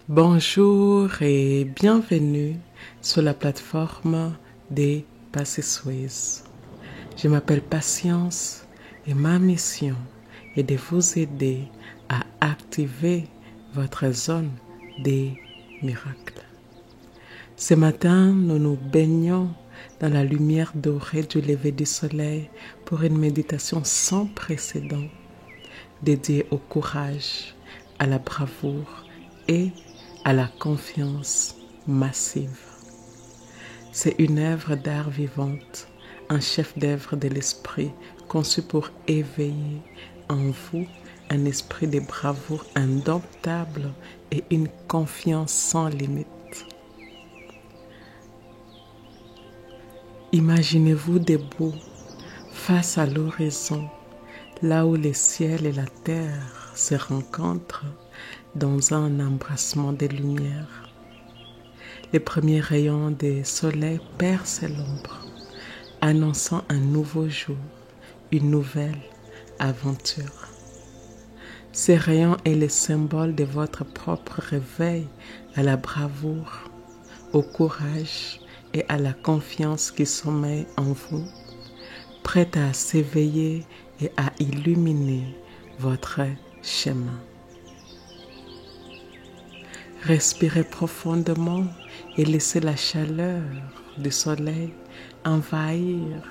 Bonjour et bienvenue sur la plateforme des Passisways. Je m'appelle Patience et ma mission est de vous aider à activer votre zone des miracles. Ce matin, nous nous baignons dans la lumière dorée du lever du soleil pour une méditation sans précédent dédiée au courage, à la bravoure et à la confiance massive. C'est une œuvre d'art vivante, un chef-d'œuvre de l'esprit conçu pour éveiller en vous un esprit de bravoure indomptable et une confiance sans limite. Imaginez-vous debout face à l'horizon, là où le ciel et la terre se rencontrent dans un embrassement de lumière. Les premiers rayons du soleil percent l'ombre, annonçant un nouveau jour, une nouvelle aventure. Ces rayons est le symbole de votre propre réveil à la bravoure, au courage et à la confiance qui sommeille en vous, prête à s'éveiller et à illuminer votre chemin. Respirez profondément et laissez la chaleur du soleil envahir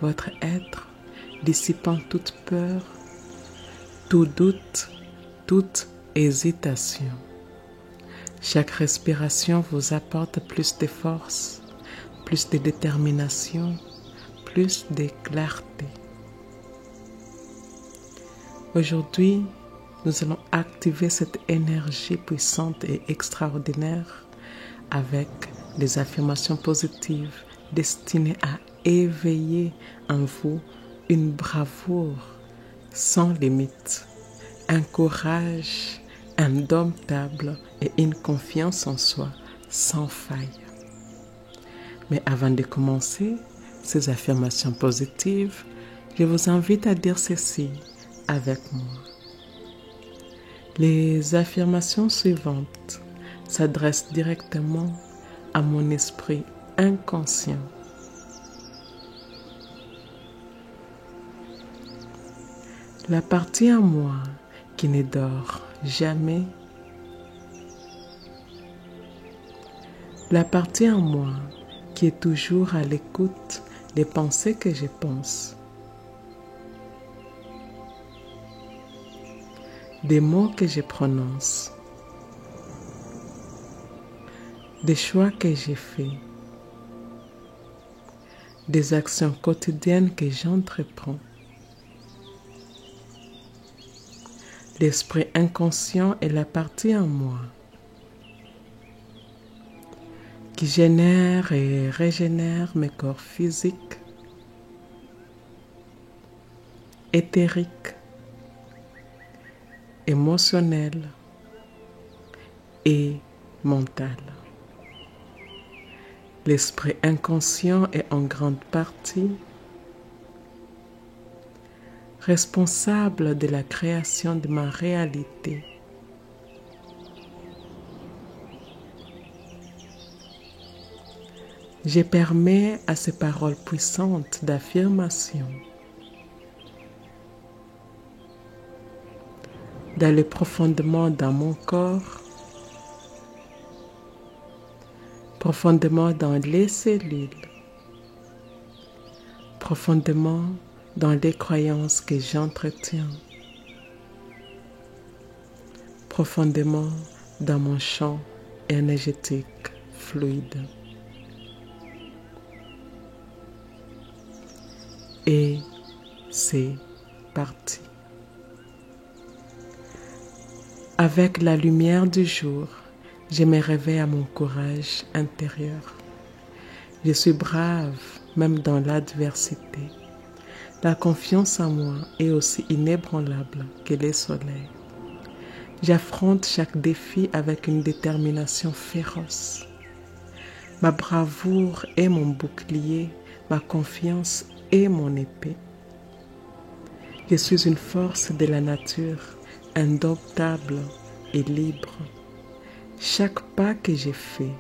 votre être, dissipant toute peur, tout doute, toute hésitation. Chaque respiration vous apporte plus de force, plus de détermination, plus de clarté. Aujourd'hui, nous allons activer cette énergie puissante et extraordinaire avec des affirmations positives destinées à éveiller en vous une bravoure sans limite, un courage indomptable et une confiance en soi sans faille. Mais avant de commencer ces affirmations positives, je vous invite à dire ceci avec moi. Les affirmations suivantes s'adressent directement à mon esprit inconscient. La partie en moi qui ne dort jamais. La partie en moi qui est toujours à l'écoute des pensées que je pense. Des mots que je prononce, des choix que j'ai faits, des actions quotidiennes que j'entreprends. L'esprit inconscient est la partie en moi qui génère et régénère mes corps physiques, éthériques, émotionnel et mental. L'esprit inconscient est en grande partie responsable de la création de ma réalité. Je permets à ces paroles puissantes d'affirmation d'aller profondément dans mon corps, profondément dans les cellules, profondément dans les croyances que j'entretiens, profondément dans mon champ énergétique fluide. Et c'est parti. Avec la lumière du jour, je me réveille à mon courage intérieur. Je suis brave, même dans l'adversité. La confiance en moi est aussi inébranlable que le soleil. J'affronte chaque défi avec une détermination féroce. Ma bravoure est mon bouclier, ma confiance est mon épée. Je suis une force de la nature, indomptable et libre. Chaque pas que j'ai fait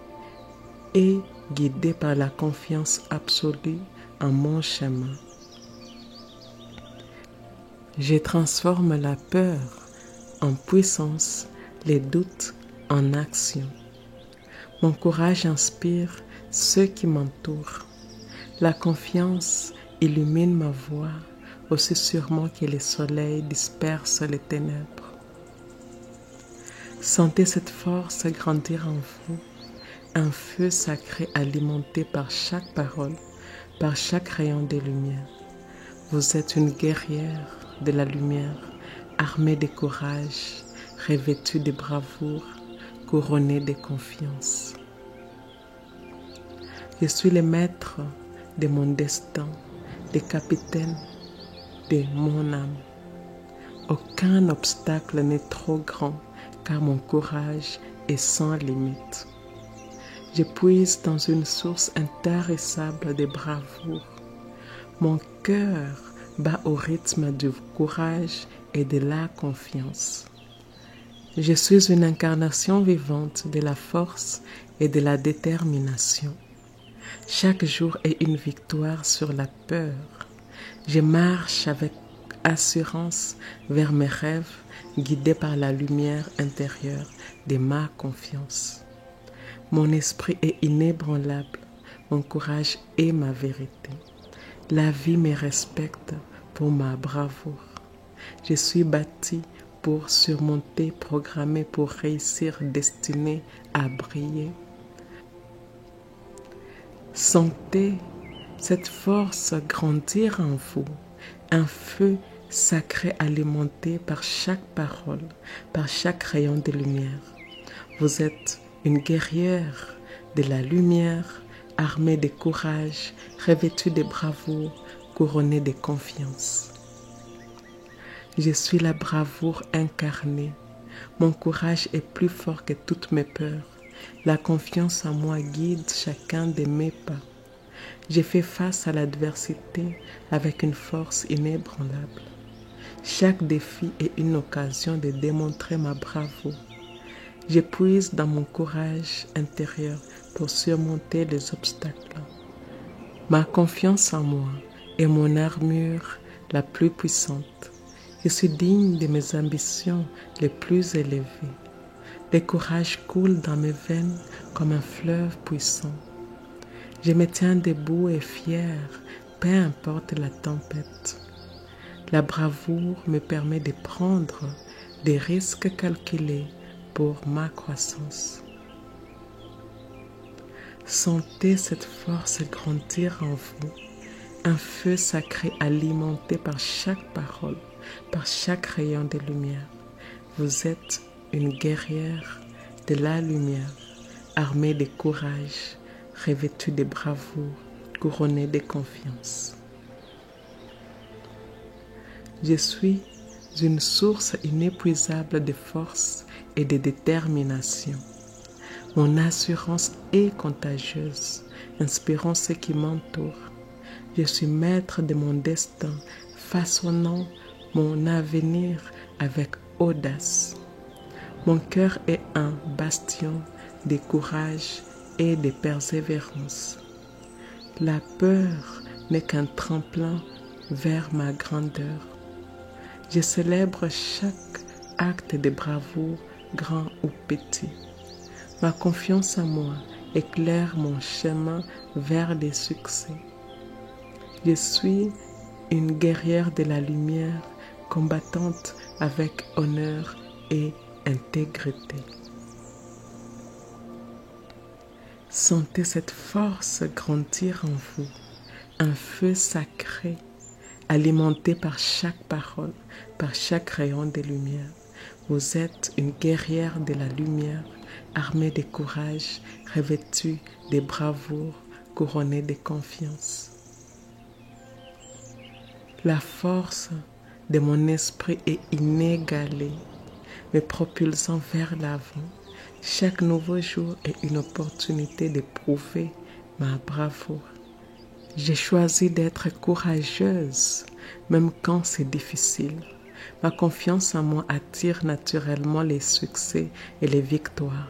est guidé par la confiance absolue en mon chemin. Je transforme la peur en puissance, les doutes en action. Mon courage inspire ceux qui m'entourent. La confiance illumine ma voie aussi sûrement que le soleil disperse les ténèbres. Sentez cette force grandir en vous, un feu sacré alimenté par chaque parole, par chaque rayon de lumière. Vous êtes une guerrière de la lumière, armée de courage, revêtue de bravoure, couronnée de confiance. Je suis le maître de mon destin, le capitaine de mon âme. Aucun obstacle n'est trop grand, car mon courage est sans limite. Je puise dans une source intarissable de bravoure. Mon cœur bat au rythme du courage et de la confiance. Je suis une incarnation vivante de la force et de la détermination. Chaque jour est une victoire sur la peur. Je marche avec assurance vers mes rêves, guidé par la lumière intérieure de ma confiance. Mon esprit est inébranlable, mon courage est ma vérité. La vie me respecte pour ma bravoure. Je suis bâti pour surmonter, programmé pour réussir, destiné à briller. Sentez cette force grandir en vous, un feu sacré alimenté par chaque parole, par chaque rayon de lumière. Vous êtes une guerrière de la lumière, armée de courage, revêtue de bravoure, couronnée de confiance. Je suis la bravoure incarnée. Mon courage est plus fort que toutes mes peurs. La confiance en moi guide chacun de mes pas. Je fais face à l'adversité avec une force inébranlable. Chaque défi est une occasion de démontrer ma bravoure. Je puise dans mon courage intérieur pour surmonter les obstacles. Ma confiance en moi est mon armure la plus puissante. Je suis digne de mes ambitions les plus élevées. Le courage coule dans mes veines comme un fleuve puissant. Je me tiens debout et fier, peu importe la tempête. La bravoure me permet de prendre des risques calculés pour ma croissance. Sentez cette force grandir en vous, un feu sacré alimenté par chaque parole, par chaque rayon de lumière. Vous êtes une guerrière de la lumière, armée de courage, revêtue de bravoure, couronnée de confiance. Je suis une source inépuisable de force et de détermination. Mon assurance est contagieuse, inspirant ceux qui m'entourent. Je suis maître de mon destin, façonnant mon avenir avec audace. Mon cœur est un bastion de courage et de persévérance. La peur n'est qu'un tremplin vers ma grandeur. Je célèbre chaque acte de bravoure, grand ou petit. Ma confiance en moi éclaire mon chemin vers les succès. Je suis une guerrière de la lumière, combattante avec honneur et intégrité. Sentez cette force grandir en vous, un feu sacré alimenté par chaque parole, par chaque rayon de lumière. Vous êtes une guerrière de la lumière, armée de courage, revêtue de bravoure, couronnée de confiance. La force de mon esprit est inégalée, me propulsant vers l'avant. Chaque nouveau jour est une opportunité de prouver ma bravoure. J'ai choisi d'être courageuse, même quand c'est difficile. Ma confiance en moi attire naturellement les succès et les victoires.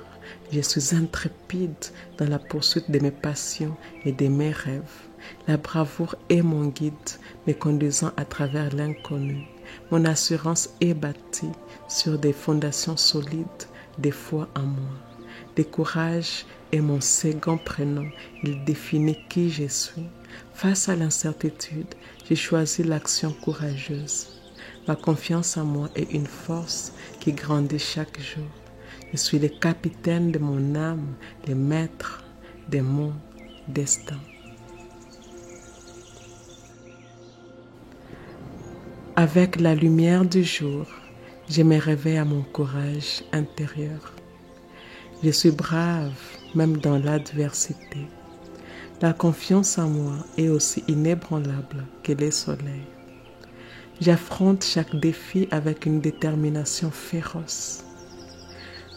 Je suis intrépide dans la poursuite de mes passions et de mes rêves. La bravoure est mon guide, me conduisant à travers l'inconnu. Mon assurance est bâtie sur des fondations solides de foi en moi. Le courage est mon second prénom, il définit qui je suis. Face à l'incertitude, j'ai choisi l'action courageuse. Ma confiance en moi est une force qui grandit chaque jour. Je suis le capitaine de mon âme, le maître de mon destin. Avec la lumière du jour, je me réveille à mon courage intérieur. Je suis brave même dans l'adversité. La confiance en moi est aussi inébranlable que le soleil. J'affronte chaque défi avec une détermination féroce.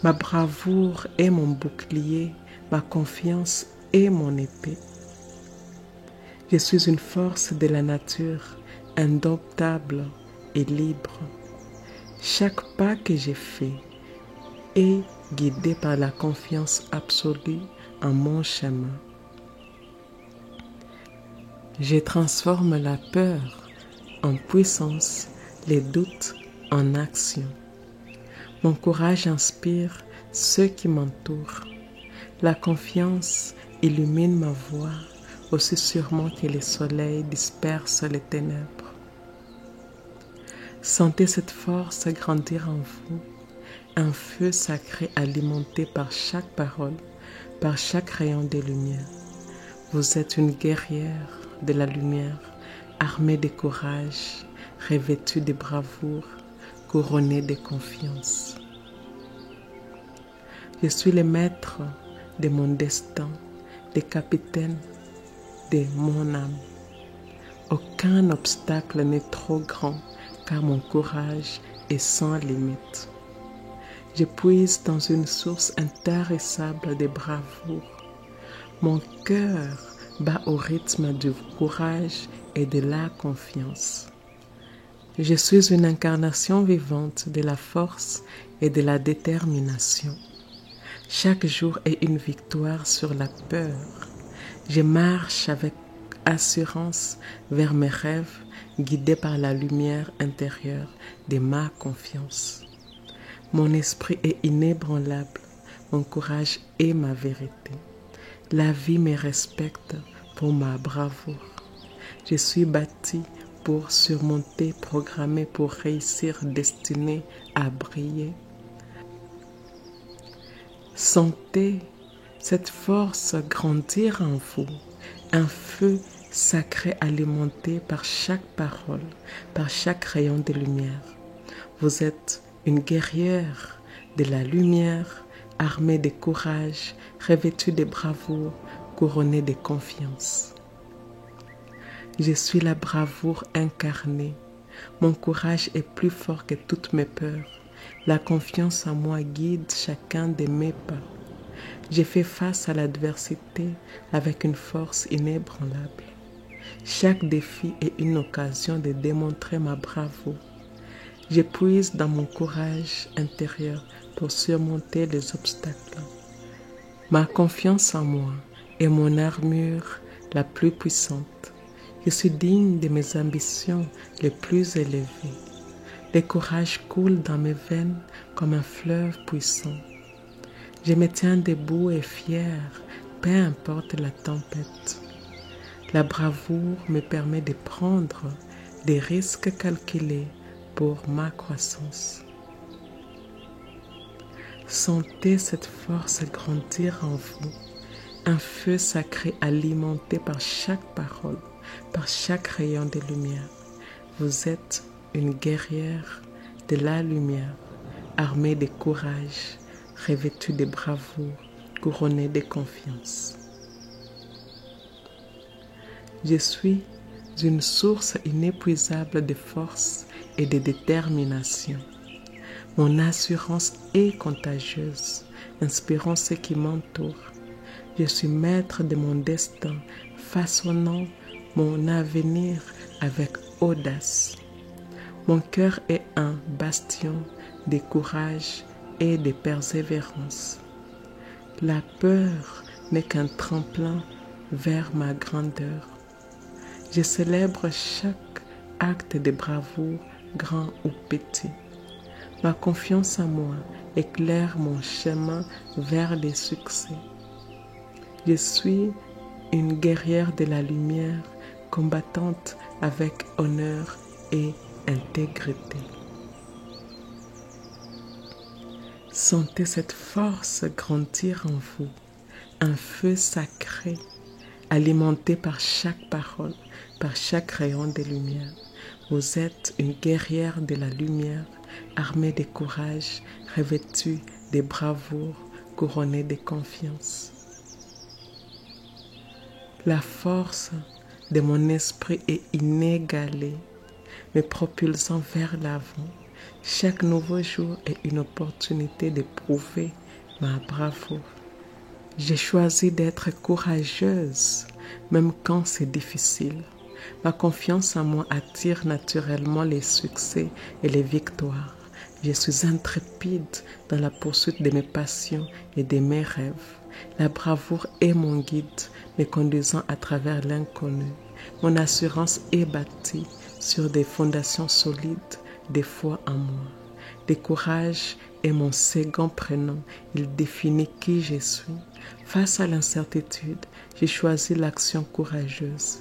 Ma bravoure est mon bouclier, ma confiance est mon épée. Je suis une force de la nature, indomptable et libre. Chaque pas que j'ai fait est guidé par la confiance absolue en mon chemin. Je transforme la peur en puissance, les doutes en action. Mon courage inspire ceux qui m'entourent. La confiance illumine ma voie aussi sûrement que le soleil disperse les ténèbres. Sentez cette force grandir en vous, un feu sacré alimenté par chaque parole, par chaque rayon de lumière. Vous êtes une guerrière de la lumière, armée de courage, revêtue de bravoure, couronnée de confiance. Je suis le maître de mon destin, le capitaine de mon âme. Aucun obstacle n'est trop grand, car mon courage est sans limite. Je puise dans une source intarissable de bravoure. Mon cœur bat au rythme du courage et de la confiance. Je suis une incarnation vivante de la force et de la détermination. Chaque jour est une victoire sur la peur. Je marche avec assurance vers mes rêves, guidé par la lumière intérieure de ma confiance. Mon esprit est inébranlable, mon courage est ma vérité. La vie me respecte pour ma bravoure. Je suis bâti pour surmonter, programmé pour réussir, destiné à briller. Sentez cette force grandir en vous, un feu sacré alimenté par chaque parole, par chaque rayon de lumière. Vous êtes une guerrière de la lumière, armée de courage, revêtue de bravoure, couronnée de confiance. Je suis la bravoure incarnée. Mon courage est plus fort que toutes mes peurs. La confiance en moi guide chacun de mes pas. J'ai fait face à l'adversité avec une force inébranlable. Chaque défi est une occasion de démontrer ma bravoure. Je puise dans mon courage intérieur pour surmonter les obstacles. Ma confiance en moi est mon armure la plus puissante. Je suis digne de mes ambitions les plus élevées. Le courage coule dans mes veines comme un fleuve puissant. Je me tiens debout et fier, peu importe la tempête. La bravoure me permet de prendre des risques calculés pour ma croissance. Sentez cette force grandir en vous, un feu sacré alimenté par chaque parole, par chaque rayon de lumière. Vous êtes une guerrière de la lumière, armée de courage, revêtue de bravoure, couronnée de confiance. Je suis une source inépuisable de force et de détermination. Mon assurance est contagieuse, inspirant ceux qui m'entourent. Je suis maître de mon destin, façonnant mon avenir avec audace. Mon cœur est un bastion de courage et de persévérance. La peur n'est qu'un tremplin vers ma grandeur. Je célèbre chaque acte de bravoure, grand ou petit. Ma confiance en moi éclaire mon chemin vers les succès. Je suis une guerrière de la lumière, combattante avec honneur et intégrité. Sentez cette force grandir en vous, un feu sacré, alimenté par chaque parole, par chaque rayon de lumière. Vous êtes une guerrière de la lumière, armée de courage, revêtue de bravoure, couronnée de confiance. La force de mon esprit est inégalée, me propulsant vers l'avant. Chaque nouveau jour est une opportunité de prouver ma bravoure. J'ai choisi d'être courageuse, même quand c'est difficile. Ma confiance en moi attire naturellement les succès et les victoires. Je suis intrépide dans la poursuite de mes passions et de mes rêves. La bravoure est mon guide, me conduisant à travers l'inconnu. Mon assurance est bâtie sur des fondations solides, de foi en moi. Le courage est mon second prénom, il définit qui je suis. Face à l'incertitude, j'ai choisi l'action courageuse.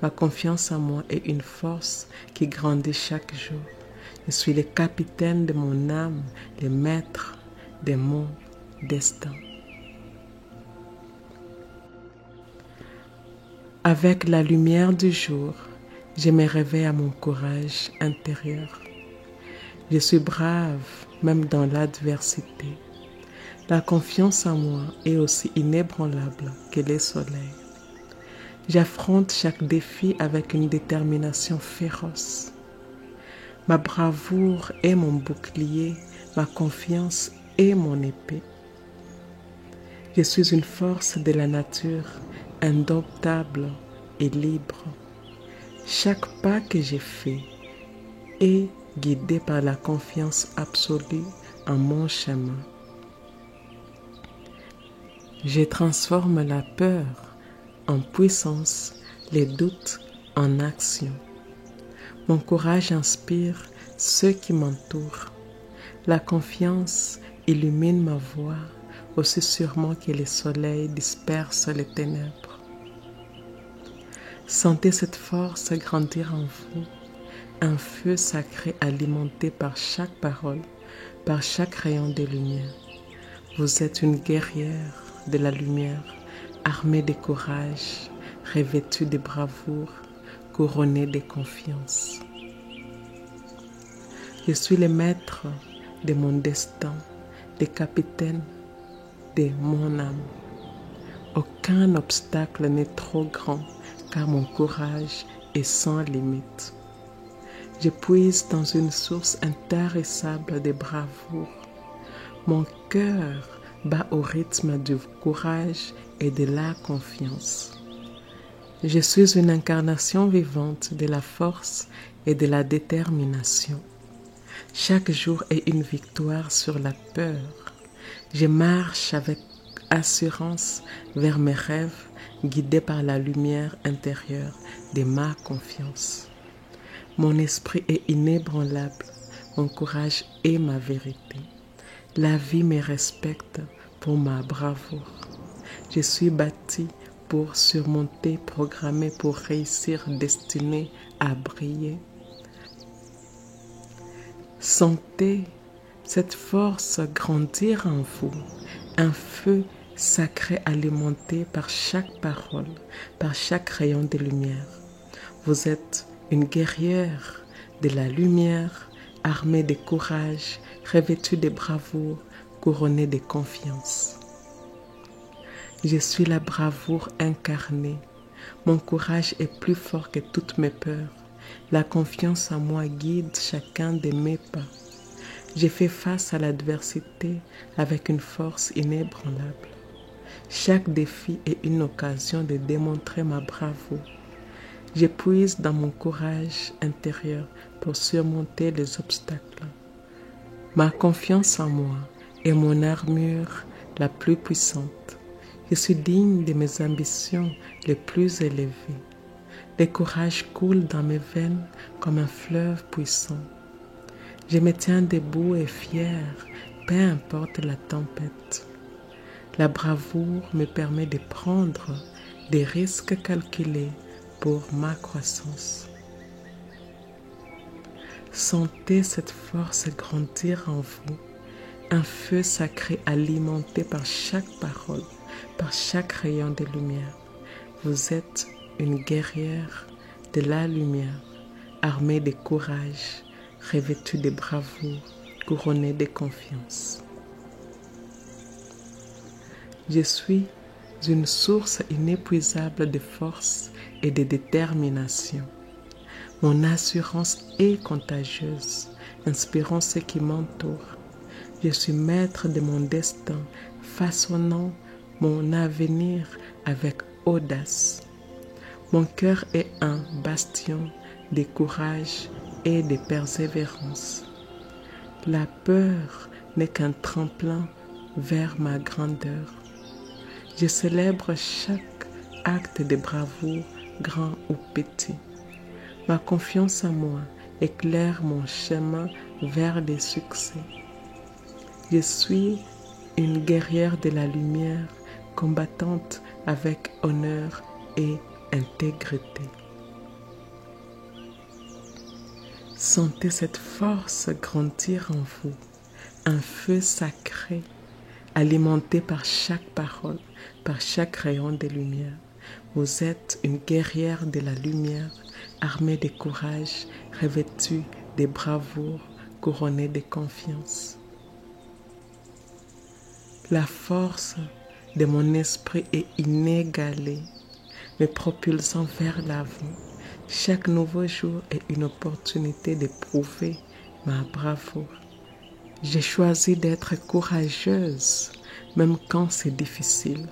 Ma confiance en moi est une force qui grandit chaque jour. Je suis le capitaine de mon âme, le maître de mon destin. Avec la lumière du jour, je me réveille à mon courage intérieur. Je suis brave, même dans l'adversité. La confiance en moi est aussi inébranlable que le soleil. J'affronte chaque défi avec une détermination féroce. Ma bravoure est mon bouclier, ma confiance est mon épée. Je suis une force de la nature, indomptable et libre. Chaque pas que j'ai fait est guidé par la confiance absolue en mon chemin. Je transforme la peur en puissance, les doutes en action. Mon courage inspire ceux qui m'entourent. La confiance illumine ma voie aussi sûrement que le soleil disperse les ténèbres. Sentez cette force grandir en vous, un feu sacré alimenté par chaque parole, par chaque rayon de lumière. Vous êtes une guerrière de la lumière, armée de courage, revêtue de bravoure, couronnée de confiance. Je suis le maître de mon destin, le capitaine de mon âme. Aucun obstacle n'est trop grand, car mon courage est sans limite. Je puise dans une source intarissable de bravoure. Mon cœur bat au rythme du courage et de la confiance. Je suis une incarnation vivante de la force et de la détermination. Chaque jour est une victoire sur la peur. Je marche avec assurance vers mes rêves, guidé par la lumière intérieure de ma confiance. Mon esprit est inébranlable, mon courage est ma vérité. La vie me respecte pour ma bravoure. Je suis bâtie pour surmonter, programmée pour réussir, destinée à briller. Sentez cette force grandir en vous, un feu sacré alimenté par chaque parole, par chaque rayon de lumière. Vous êtes une guerrière de la lumière, armée de courage, revêtue de bravoure, couronnée de confiance. Je suis la bravoure incarnée. Mon courage est plus fort que toutes mes peurs. La confiance en moi guide chacun de mes pas. J'ai fait face à l'adversité avec une force inébranlable. Chaque défi est une occasion de démontrer ma bravoure. Je puise dans mon courage intérieur pour surmonter les obstacles. Ma confiance en moi est mon armure la plus puissante. Je suis digne de mes ambitions les plus élevées. Le courage coule dans mes veines comme un fleuve puissant. Je me tiens debout et fier, peu importe la tempête. La bravoure me permet de prendre des risques calculés pour ma croissance. Sentez cette force grandir en vous, un feu sacré alimenté par chaque parole, par chaque rayon de lumière. Vous êtes une guerrière de la lumière, armée de courage, revêtue de bravoure, couronnée de confiance. Je suis une source inépuisable de force et de détermination. Mon assurance est contagieuse, inspirant ceux qui m'entourent. Je suis maître de mon destin, façonnant mon avenir avec audace. Mon cœur est un bastion de courage et de persévérance. La peur n'est qu'un tremplin vers ma grandeur. Je célèbre chaque acte de bravoure, grand ou petit. Ma confiance en moi éclaire mon chemin vers les succès. Je suis une guerrière de la lumière, combattante avec honneur et intégrité. Sentez cette force grandir en vous, un feu sacré, alimenté par chaque parole, par chaque rayon de lumière. Vous êtes une guerrière de la lumière, armée de courage, revêtue de bravoure, couronnée de confiance. La force de mon esprit est inégalée, me propulsant vers l'avant. Chaque nouveau jour est une opportunité de prouver ma bravoure. J'ai choisi d'être courageuse, même quand c'est difficile.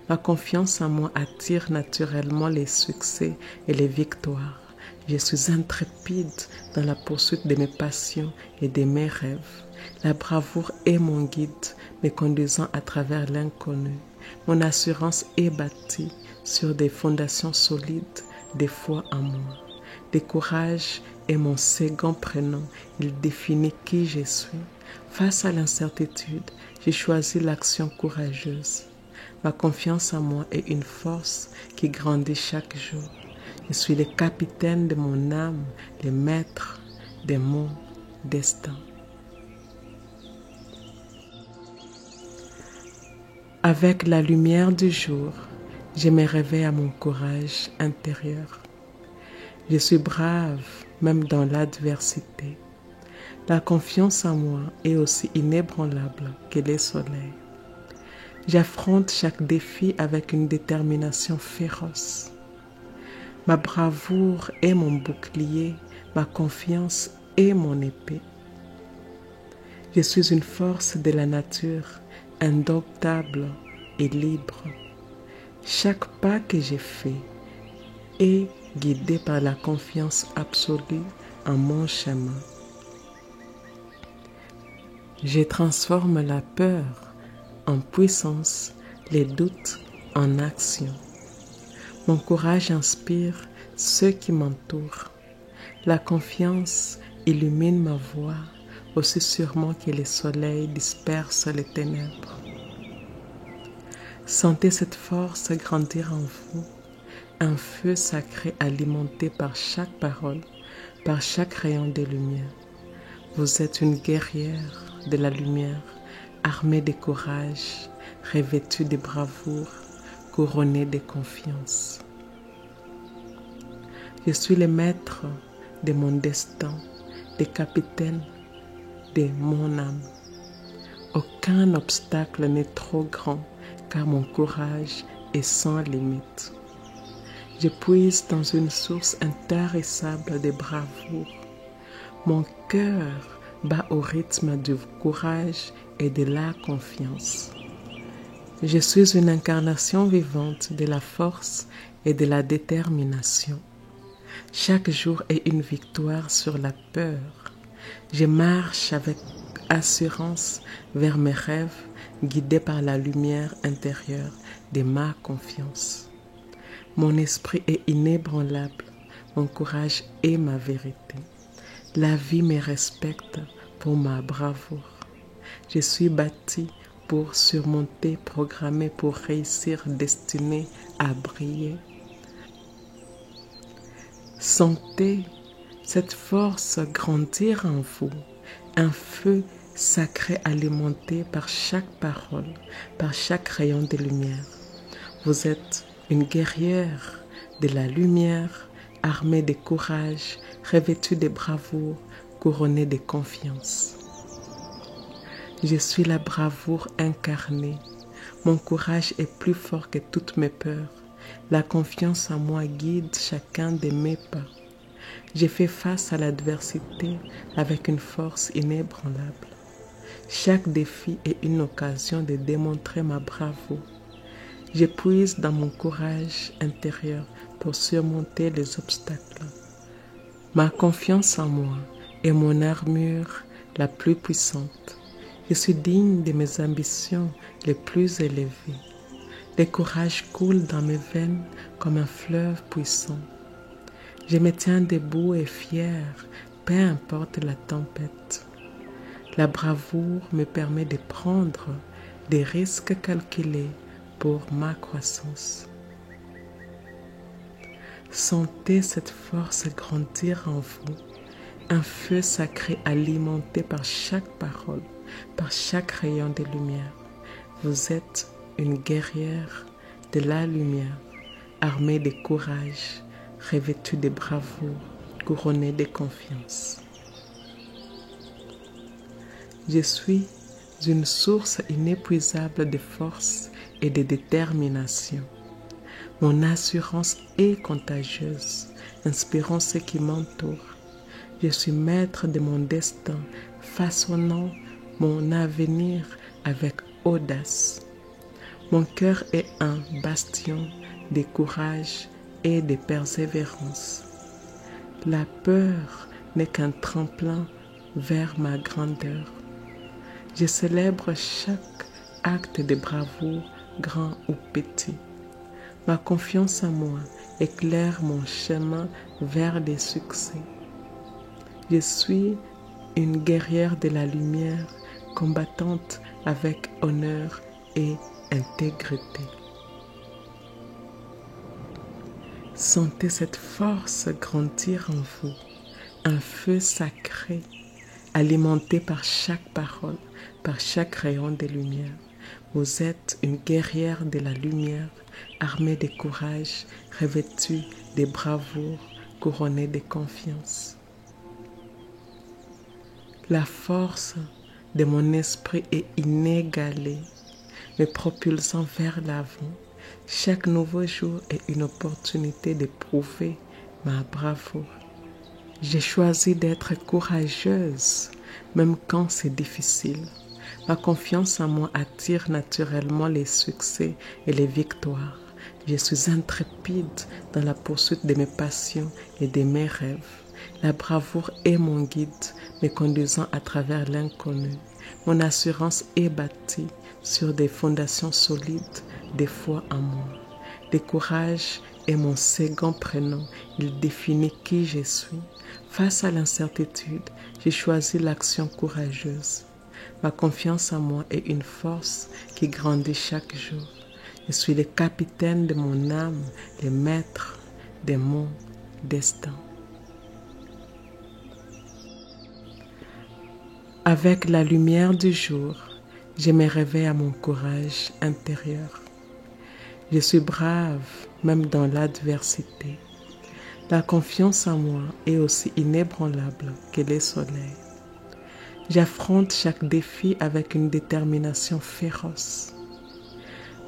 Ma confiance en moi attire naturellement les succès et les victoires. Je suis intrépide dans la poursuite de mes passions et de mes rêves. La bravoure est mon guide, me conduisant à travers l'inconnu. Mon assurance est bâtie sur des fondations solides, de foi en moi. Le courage est mon second prénom, il définit qui je suis. Face à l'incertitude, j'ai choisi l'action courageuse. Ma confiance en moi est une force qui grandit chaque jour. Je suis le capitaine de mon âme, le maître de mon destin. Avec la lumière du jour, je me réveille à mon courage intérieur. Je suis brave, même dans l'adversité. La confiance en moi est aussi inébranlable que le soleil. J'affronte chaque défi avec une détermination féroce. Ma bravoure est mon bouclier, ma confiance est mon épée. Je suis une force de la nature, indomptable et libre. Chaque pas que j'ai fait est guidé par la confiance absolue en mon chemin. Je transforme la peur en puissance, les doutes en action. Mon courage inspire ceux qui m'entourent. La confiance illumine ma voie aussi sûrement que le soleil disperse les ténèbres. Sentez cette force grandir en vous, un feu sacré alimenté par chaque parole, par chaque rayon de lumière. Vous êtes une guerrière de la lumière, armée de courage, revêtue de bravoure, couronnée de confiance. Je suis le maître de mon destin, le capitaine de mon âme. Aucun obstacle n'est trop grand, car mon courage est sans limite. Je puise dans une source intarissable de bravoure. Mon cœur bat au rythme du courage et de la confiance. Je suis une incarnation vivante de la force et de la détermination. Chaque jour est une victoire sur la peur. Je marche avec assurance vers mes rêves guidés par la lumière intérieure de ma confiance. Mon esprit est inébranlable, mon courage est ma vérité. La vie me respecte pour ma bravoure. Je suis bâti pour surmonter, programmé pour réussir, destiné à briller. Sentez cette force grandir en vous, un feu sacré alimenté par chaque parole, par chaque rayon de lumière. Vous êtes une guerrière de la lumière, armée de courage, revêtue de bravoure, couronnée de confiance. Je suis la bravoure incarnée. Mon courage est plus fort que toutes mes peurs. La confiance en moi guide chacun de mes pas. J'ai fait face à l'adversité avec une force inébranlable. Chaque défi est une occasion de démontrer ma bravoure. Je puise dans mon courage intérieur pour surmonter les obstacles. Ma confiance en moi est mon armure la plus puissante. Je suis digne de mes ambitions les plus élevées. Le courage coule dans mes veines comme un fleuve puissant. Je me tiens debout et fier, peu importe la tempête. La bravoure me permet de prendre des risques calculés pour ma croissance. Sentez cette force grandir en vous, un feu sacré alimenté par chaque parole, par chaque rayon de lumière. Vous êtes une guerrière de la lumière, armée de courage, revêtue de bravoure, couronnée de confiance. Je suis une source inépuisable de force et de détermination. Mon assurance est contagieuse, inspirant ceux qui m'entourent. Je suis maître de mon destin, façonnant mon avenir avec audace. Mon cœur est un bastion de courage et de persévérance. La peur n'est qu'un tremplin vers ma grandeur. Je célèbre chaque acte de bravoure, grand ou petit. Ma confiance en moi éclaire mon chemin vers des succès. Je suis une guerrière de la lumière, combattante avec honneur et intégrité. Sentez cette force grandir en vous, un feu sacré, alimenté par chaque parole, par chaque rayon de lumière. Vous êtes une guerrière de la lumière, armée de courage, revêtue de bravoure, couronnée de confiance. La force de mon esprit est inégalée, me propulsant vers l'avant. Chaque nouveau jour est une opportunité de prouver ma bravoure. J'ai choisi d'être courageuse, même quand c'est difficile. Ma confiance en moi attire naturellement les succès et les victoires. Je suis intrépide dans la poursuite de mes passions et de mes rêves. La bravoure est mon guide, me conduisant à travers l'inconnu. Mon assurance est bâtie sur des fondations solides, de foi en moi. Le courage est mon second prénom, il définit qui je suis. Face à l'incertitude, j'ai choisi l'action courageuse. Ma confiance en moi est une force qui grandit chaque jour. Je suis le capitaine de mon âme, le maître de mon destin. Avec la lumière du jour, je me réveille à mon courage intérieur. Je suis brave, même dans l'adversité. La confiance en moi est aussi inébranlable que le soleil. J'affronte chaque défi avec une détermination féroce.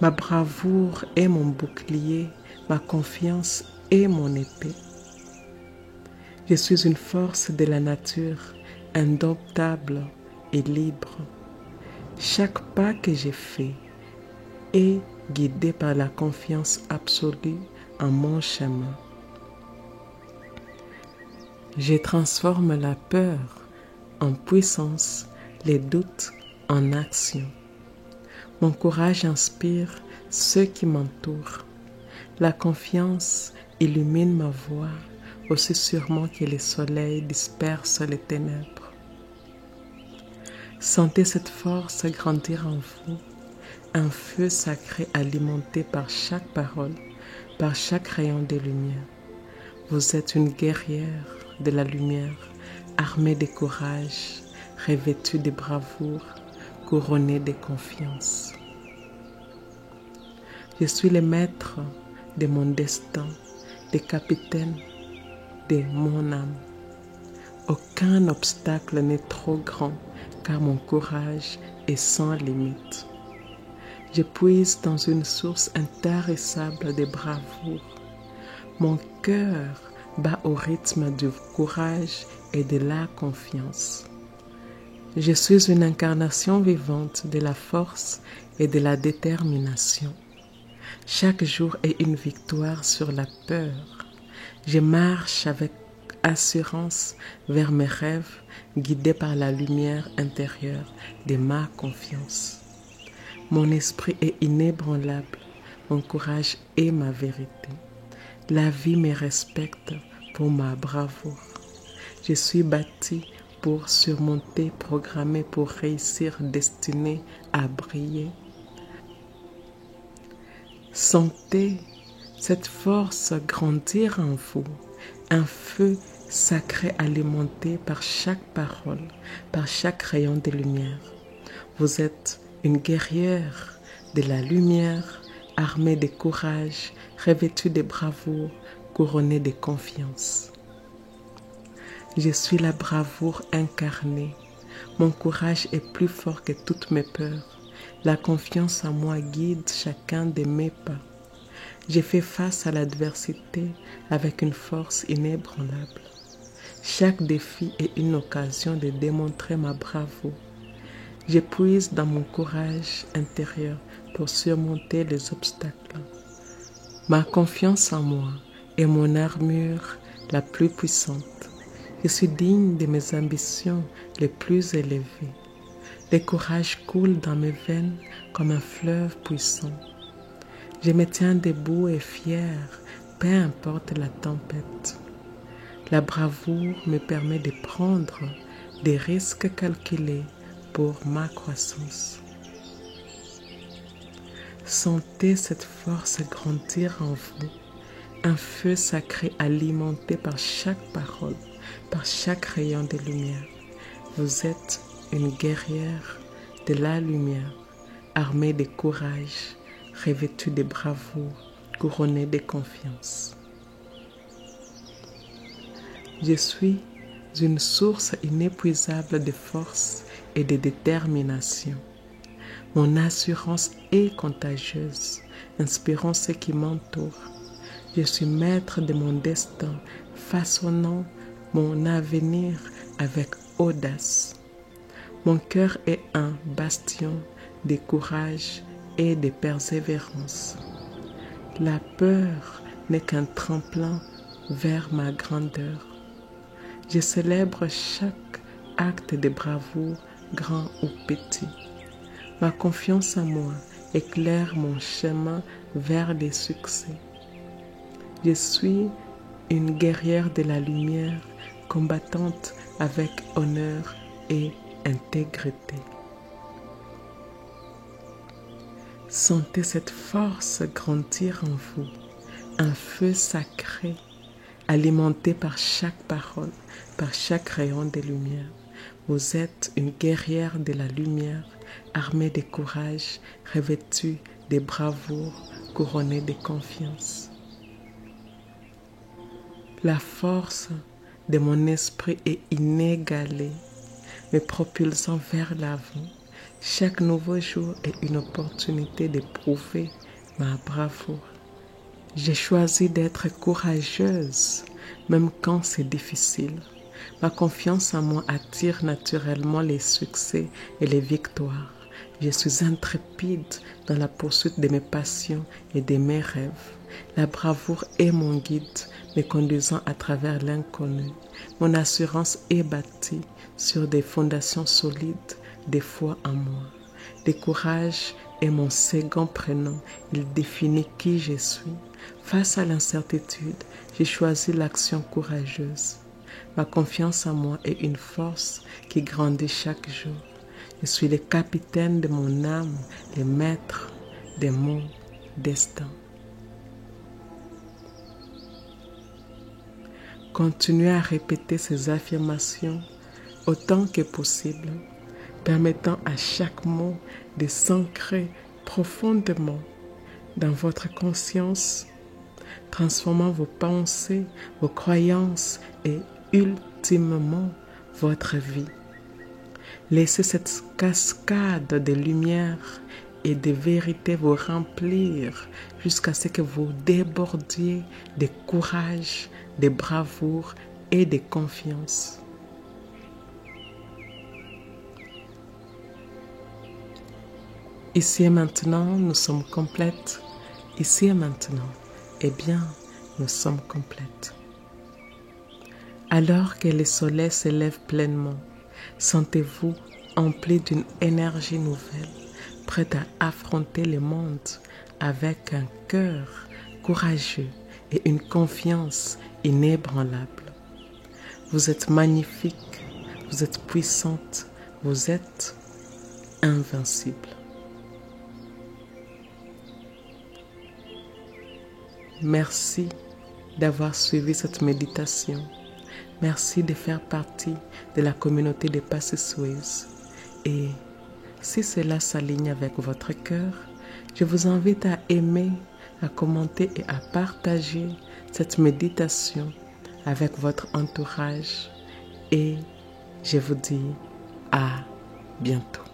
Ma bravoure est mon bouclier, ma confiance est mon épée. Je suis une force de la nature, indomptable et libre. Chaque pas que j'ai fait est guidé par la confiance absolue en mon chemin. Je transforme la peur en puissance, les doutes en action. Mon courage inspire ceux qui m'entourent. La confiance illumine ma voie aussi sûrement que le soleil disperse les ténèbres. Sentez cette force grandir en vous, un feu sacré alimenté par chaque parole, par chaque rayon de lumière. Vous êtes une guerrière de la lumière, armée de courage, revêtue de bravoure, couronnée de confiance. Je suis le maître de mon destin, le capitaine de mon âme. Aucun obstacle n'est trop grand, car mon courage est sans limite. Je puise dans une source intarissable de bravoure. Mon cœur bat au rythme du courage et de la confiance. Je suis une incarnation vivante de la force et de la détermination. Chaque jour est une victoire sur la peur. Je marche avec assurance vers mes rêves, guidée par la lumière intérieure de ma confiance. Mon esprit est inébranlable, mon courage est ma vérité. La vie me respecte pour ma bravoure. Je suis bâtie pour surmonter, programmée pour réussir, destinée à briller. Sentez cette force grandir en vous, un feu sacré alimenté par chaque parole, par chaque rayon de lumière. Vous êtes une guerrière de la lumière, armée de courage, revêtue de bravoure, couronnée de confiance. Je suis la bravoure incarnée. Mon courage est plus fort que toutes mes peurs. La confiance en moi guide chacun de mes pas. Je fais face à l'adversité avec une force inébranlable. Chaque défi est une occasion de démontrer ma bravoure. Je puise dans mon courage intérieur pour surmonter les obstacles. Ma confiance en moi est mon armure la plus puissante. Je suis digne de mes ambitions les plus élevées. Le courage coule dans mes veines comme un fleuve puissant. Je me tiens debout et fier, peu importe la tempête. La bravoure me permet de prendre des risques calculés pour ma croissance. Sentez cette force grandir en vous, un feu sacré alimenté par chaque parole, par chaque rayon de lumière. Vous êtes une guerrière de la lumière, armée de courage, revêtue de bravoure, couronnée de confiance. Je suis une source inépuisable de force et de détermination. Mon assurance est contagieuse, inspirant ceux qui m'entourent. Je suis maître de mon destin, façonnant mon avenir avec audace. Mon cœur est un bastion de courage et de persévérance. La peur n'est qu'un tremplin vers ma grandeur. Je célèbre chaque acte de bravoure, grand ou petit. Ma confiance en moi éclaire mon chemin vers des succès. Je suis une guerrière de la lumière, combattante avec honneur et intégrité. Sentez cette force grandir en vous, un feu sacré alimenté par chaque parole, par chaque rayon de lumière. Vous êtes une guerrière de la lumière, armée de courage, revêtue de bravoure, couronnée de confiance. La force de mon esprit est inégalée, me propulsant vers l'avant. Chaque nouveau jour est une opportunité de prouver ma bravoure. J'ai choisi d'être courageuse, même quand c'est difficile. Ma confiance en moi attire naturellement les succès et les victoires. Je suis intrépide dans la poursuite de mes passions et de mes rêves. La bravoure est mon guide, me conduisant à travers l'inconnu. Mon assurance est bâtie sur des fondations solides, de foi en moi. Le courage est mon second prénom. Il définit qui je suis. Face à l'incertitude, j'ai choisi l'action courageuse. Ma confiance en moi est une force qui grandit chaque jour. Je suis le capitaine de mon âme, le maître de mon destin. Continuez à répéter ces affirmations autant que possible, permettant à chaque mot de s'ancrer profondément dans votre conscience, transformant vos pensées, vos croyances et ultimement votre vie. Laissez cette cascade de lumière et de vérité vous remplir jusqu'à ce que vous débordiez de courage, de bravoure et de confiance. Ici et maintenant, nous sommes complètes. Ici et maintenant, eh bien, nous sommes complètes. Alors que le soleil s'élève pleinement, sentez-vous empli d'une énergie nouvelle, prête à affronter le monde avec un cœur courageux et une confiance inébranlable. Vous êtes magnifique, vous êtes puissante, vous êtes invincible. Merci d'avoir suivi cette méditation. Merci de faire partie de la communauté des Passé-Suez. Et si cela s'aligne avec votre cœur, je vous invite à aimer, à commenter et à partager cette méditation avec votre entourage. Et je vous dis à bientôt.